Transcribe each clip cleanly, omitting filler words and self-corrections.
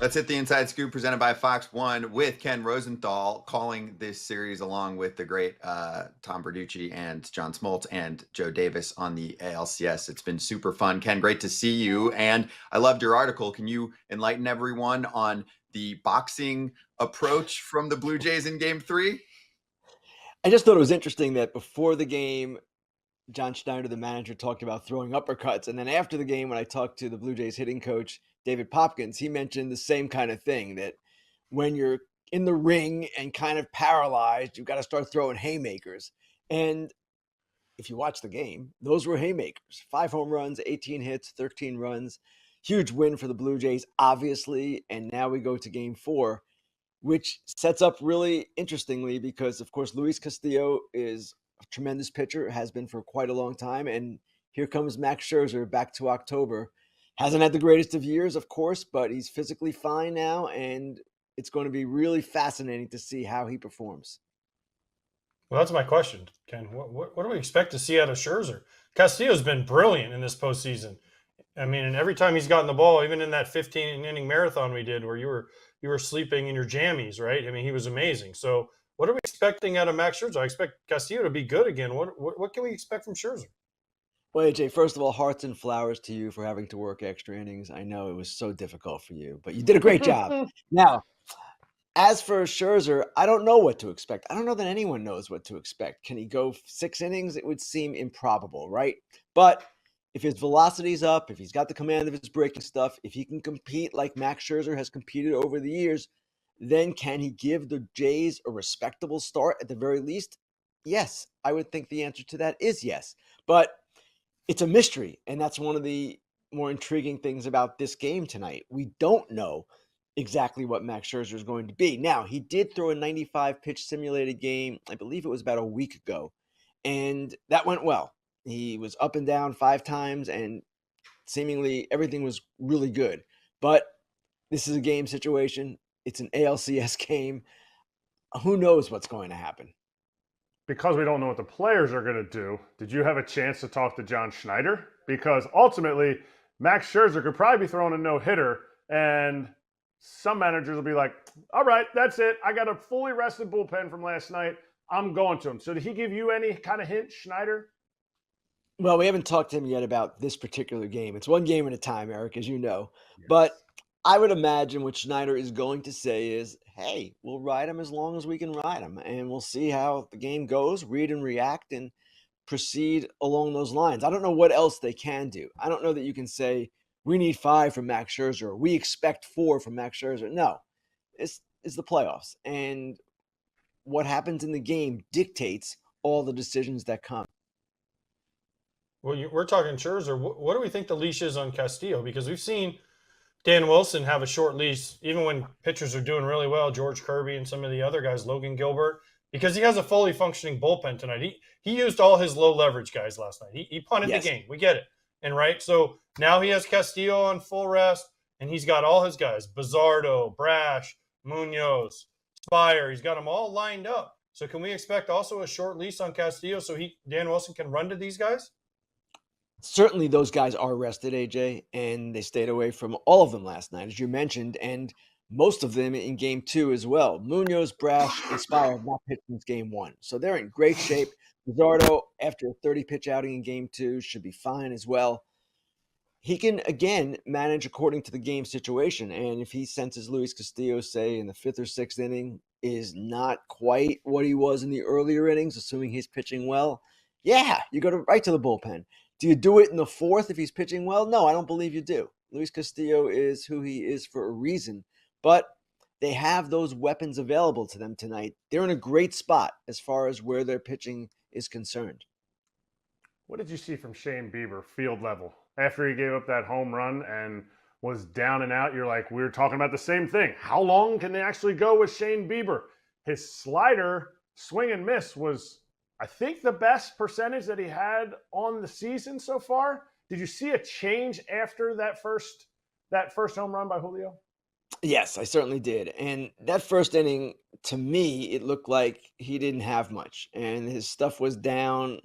Let's hit the inside scoop presented by Fox 1 with Ken Rosenthal calling this series along with the great Tom Berducci and John Smoltz and Joe Davis on the ALCS. It's been super fun. Ken, great to see you. And I loved your article. Can you enlighten everyone on the boxing approach from the Blue Jays in Game 3? I just thought it was interesting that before the game, John Schneider, the manager, talked about throwing uppercuts. And then after the game, when I talked to the Blue Jays hitting coach, David Popkins, he mentioned the same kind of thing, that when you're in the ring and kind of paralyzed, you've got to start throwing haymakers. And if you watch the game, those were haymakers. 5 home runs, 18 hits, 13 runs. Huge win for the Blue Jays, obviously. And now we go to Game 4, which sets up really interestingly because, of course, Luis Castillo is a tremendous pitcher, has been for quite a long time. And here comes Max Scherzer back to October. Hasn't had the greatest of years, of course, but he's physically fine now, and it's going to be really fascinating to see how he performs. Well, that's my question, Ken. What do we expect to see out of Scherzer? Castillo's been brilliant in this postseason. I mean, and every time he's gotten the ball, even in that 15-inning marathon we did where you were sleeping in your jammies, right? I mean, he was amazing. So what are we expecting out of Max Scherzer? I expect Castillo to be good again. What can we expect from Scherzer? Well, AJ, first of all, hearts and flowers to you for having to work extra innings. I know it was so difficult for you, but you did a great job. Now, as for Scherzer, I don't know what to expect. I don't know that anyone knows what to expect. Can he go 6 innings? It would seem improbable, right? But if his velocity's up, if he's got the command of his breaking stuff, if he can compete like Max Scherzer has competed over the years, then can he give the Jays a respectable start at the very least? Yes, I would think the answer to that is yes. But it's a mystery, and that's one of the more intriguing things about this game tonight. We don't know exactly what Max Scherzer is going to be. Now, he did throw a 95-pitch simulated game, I believe it was about a week ago, and that went well. He was up and down 5 times, and seemingly everything was really good. But this is a game situation. It's an ALCS game. Who knows what's going to happen? Because we don't know what the players are going to do, did you have a chance to talk to John Schneider? Because ultimately, Max Scherzer could probably be throwing a no-hitter, and some managers will be like, all right, that's it. I got a fully rested bullpen from last night. I'm going to him. So did he give you any kind of hint, Schneider? Well, we haven't talked to him yet about this particular game. It's one game at a time, Eric, as you know. Yes. But I would imagine what Schneider is going to say is, hey, we'll ride him as long as we can ride him, and we'll see how the game goes, read and react, and proceed along those lines. I don't know what else they can do. I don't know that you can say, we need 5 from Max Scherzer, or we expect 4 from Max Scherzer. No, it's the playoffs, and what happens in the game dictates all the decisions that come. Well, we're talking Scherzer. What do we think the leash is on Castillo? Because we've seen Dan Wilson have a short leash, even when pitchers are doing really well, George Kirby and some of the other guys, Logan Gilbert, because he has a fully functioning bullpen tonight. He used all his low leverage guys last night. He punted the game. We get it. And right, so now he has Castillo on full rest, and he's got all his guys, Bizardo, Brash, Munoz, Spire. He's got them all lined up. So can we expect also a short leash on Castillo so Dan Wilson can run to these guys? Certainly those guys are rested, AJ, and they stayed away from all of them last night, as you mentioned, and most of them in Game 2 as well. Munoz, Brash, and Spire have not pitched since Game 1, so they're in great shape. Bizardo, after a 30-pitch outing in Game 2, should be fine as well. He can, again, manage according to the game situation, and if he senses Luis Castillo, say, in the 5th or 6th inning, is not quite what he was in the earlier innings, assuming he's pitching well, yeah, you go right to the bullpen. Do you do it in the 4th if he's pitching well? No, I don't believe you do. Luis Castillo is who he is for a reason, but they have those weapons available to them tonight. They're in a great spot as far as where their pitching is concerned. What did you see from Shane Bieber, field level? After he gave up that home run and was down and out, you're like, we were talking about the same thing. How long can they actually go with Shane Bieber? His slider, swing and miss, was, I think, the best percentage that he had on the season so far. Did you see a change after that first home run by Julio? Yes, I certainly did. And that first inning, to me, it looked like he didn't have much. And his stuff was down.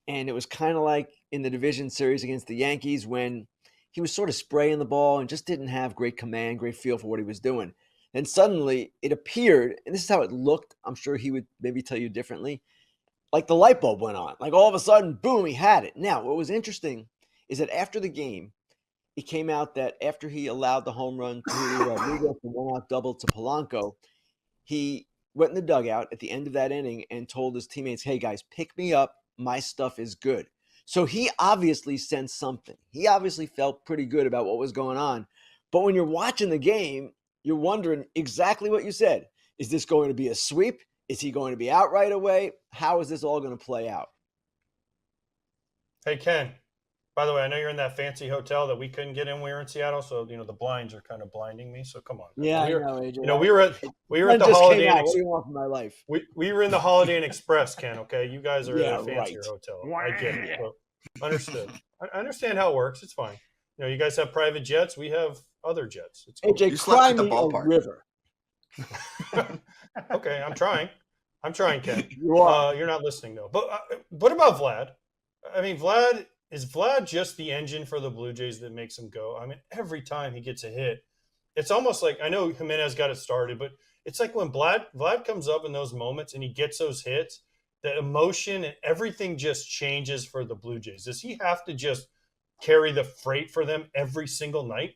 And it was kind of like in the division series against the Yankees when he was sort of spraying the ball and just didn't have great command, great feel for what he was doing. And suddenly it appeared, and this is how it looked. I'm sure he would maybe tell you differently. Like the light bulb went on. Like all of a sudden, boom, he had it. Now, what was interesting is that after the game, it came out that after he allowed the home run to Rodriguez, the one-out double to Polanco, he went in the dugout at the end of that inning and told his teammates, hey, guys, pick me up. My stuff is good. So he obviously sensed something. He obviously felt pretty good about what was going on. But when you're watching the game, you're wondering exactly what you said. Is this going to be a sweep? Is he going to be out right away? How is this all going to play out? Hey, Ken, by the way, I know you're in that fancy hotel that we couldn't get in when we were in Seattle, so, the blinds are kind of blinding me, so come on. Yeah, I know, AJ. We were at the Holiday Inn. What do you want from my life? We were in the Holiday Inn Express, Ken, okay? You guys are in a fancier right. hotel. I get it. So, understood. I understand how it works. It's fine. You guys have private jets. We have other jets. It's cool. AJ, cry me a river. Okay, I'm trying. Ken. You are. You're not listening, though. But what about Vlad? I mean, is Vlad just the engine for the Blue Jays that makes him go? I mean, every time he gets a hit, it's almost like, I know Jimenez got it started, but it's like when Vlad comes up in those moments and he gets those hits, the emotion and everything just changes for the Blue Jays. Does he have to just carry the freight for them every single night?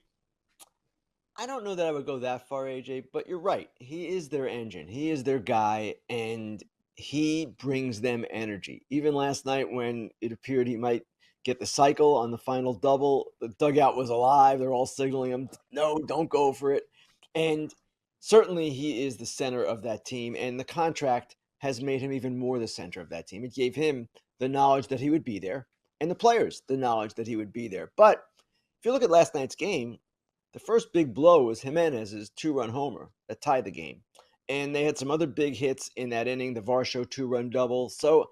I don't know that I would go that far, AJ, but you're right. He is their engine. He is their guy, and he brings them energy. Even last night when it appeared he might get the cycle on the final double, the dugout was alive. They're all signaling him, no, don't go for it. And certainly he is the center of that team, and the contract has made him even more the center of that team. It gave him the knowledge that he would be there, and the players the knowledge that he would be there. But if you look at last night's game, the first big blow was Jimenez's 2-run homer that tied the game. And they had some other big hits in that inning, the Varsho 2-run double. So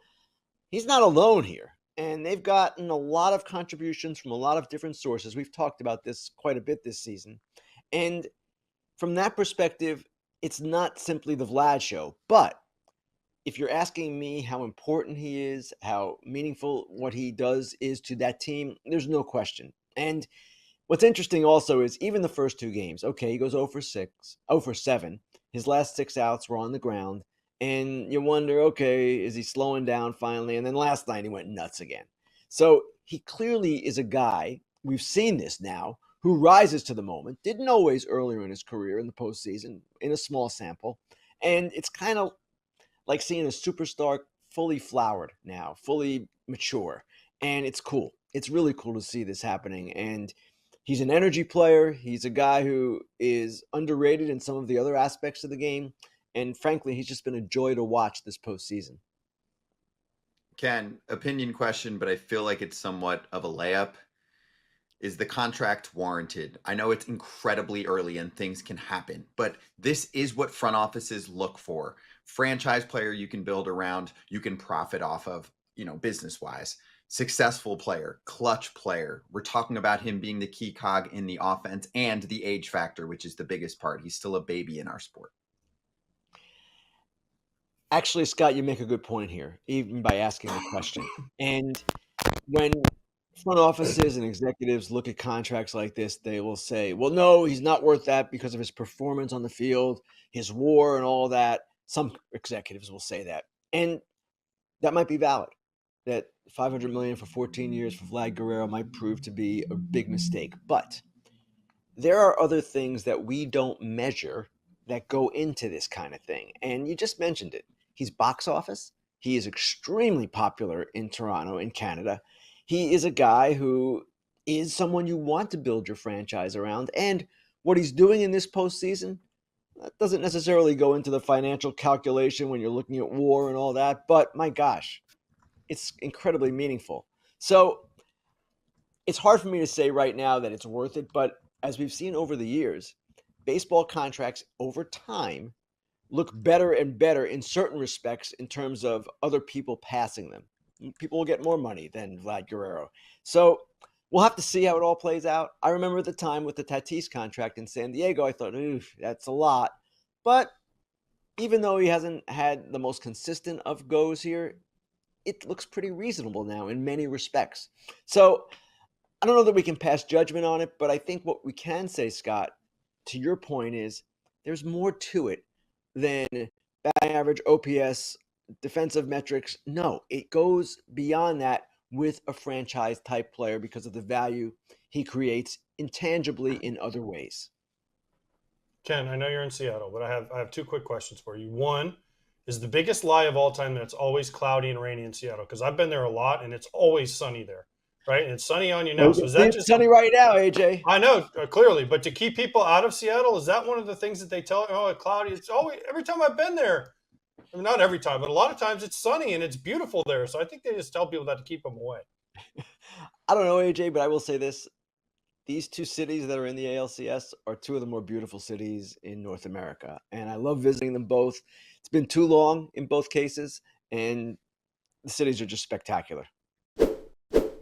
he's not alone here. And they've gotten a lot of contributions from a lot of different sources. We've talked about this quite a bit this season. And from that perspective, it's not simply the Vlad show. But if you're asking me how important he is, how meaningful what he does is to that team, there's no question. And what's interesting also is even the first two games, okay, he goes 0 for 7. His last 6 outs were on the ground. And you wonder, okay, is he slowing down finally? And then last night he went nuts again. So he clearly is a guy, we've seen this now, who rises to the moment. Didn't always earlier in his career in the postseason, in a small sample. And it's kind of like seeing a superstar fully flowered now, fully mature. And it's cool. It's really cool to see this happening. And he's an energy player. He's a guy who is underrated in some of the other aspects of the game. And frankly, he's just been a joy to watch this postseason. Ken, opinion question, but I feel like it's somewhat of a layup. Is the contract warranted? I know it's incredibly early and things can happen, but this is what front offices look for. Franchise player you can build around, you can profit off of, business-wise. Successful player, clutch player. We're talking about him being the key cog in the offense and the age factor, which is the biggest part. He's still a baby in our sport. Actually, Scott, you make a good point here, even by asking the question. And when front offices and executives look at contracts like this, they will say, well, no, he's not worth that because of his performance on the field, his WAR and all that. Some executives will say that. And that might be valid. That $500 million for 14 years for Vlad Guerrero might prove to be a big mistake. But there are other things that we don't measure that go into this kind of thing. And you just mentioned it. He's box office. He is extremely popular in Toronto, in Canada. He is a guy who is someone you want to build your franchise around. And what he's doing in this postseason, that doesn't necessarily go into the financial calculation when you're looking at WAR and all that. But my gosh, it's incredibly meaningful. So it's hard for me to say right now that it's worth it. But as we've seen over the years, baseball contracts over time look better and better in certain respects in terms of other people passing them. People will get more money than Vlad Guerrero. So we'll have to see how it all plays out. I remember at the time with the Tatis contract in San Diego, I thought, oof, that's a lot. But even though he hasn't had the most consistent of goes here, it looks pretty reasonable now in many respects. So I don't know that we can pass judgment on it, but I think what we can say, Scott, to your point, is there's more to it than batting average, OPS, defensive metrics. No, it goes beyond that with a franchise type player because of the value he creates intangibly in other ways. Ken, I know you're in Seattle, but I have two quick questions for you. One, is the biggest lie of all time that it's always cloudy and rainy in Seattle? Because I've been there a lot and it's always sunny there, right? And it's sunny on you now. So is that just sunny right now, AJ? I know, clearly, but to keep people out of Seattle, is that one of the things that they tell? Oh, it's cloudy. It's always, every time I've been there, I mean, not every time, but a lot of times it's sunny and it's beautiful there. So I think they just tell people that to keep them away. I don't know, AJ, but I will say this. These two cities that are in the ALCS are two of the more beautiful cities in North America. And I love visiting them both. It's been too long in both cases, and the cities are just spectacular.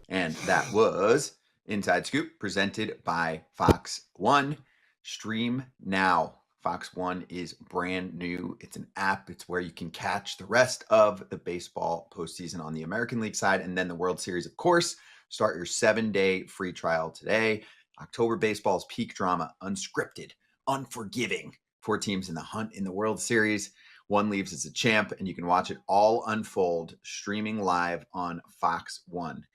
And that was Inside Scoop presented by Fox One. Stream now. Fox One is brand new. It's an app. It's where you can catch the rest of the baseball postseason on the American League side and then the World Series, of course. Start your 7-day free trial today. October baseball's peak drama, unscripted, unforgiving. 4 teams in the hunt in the World Series. One leaves as a champ, and you can watch it all unfold streaming live on Fox One.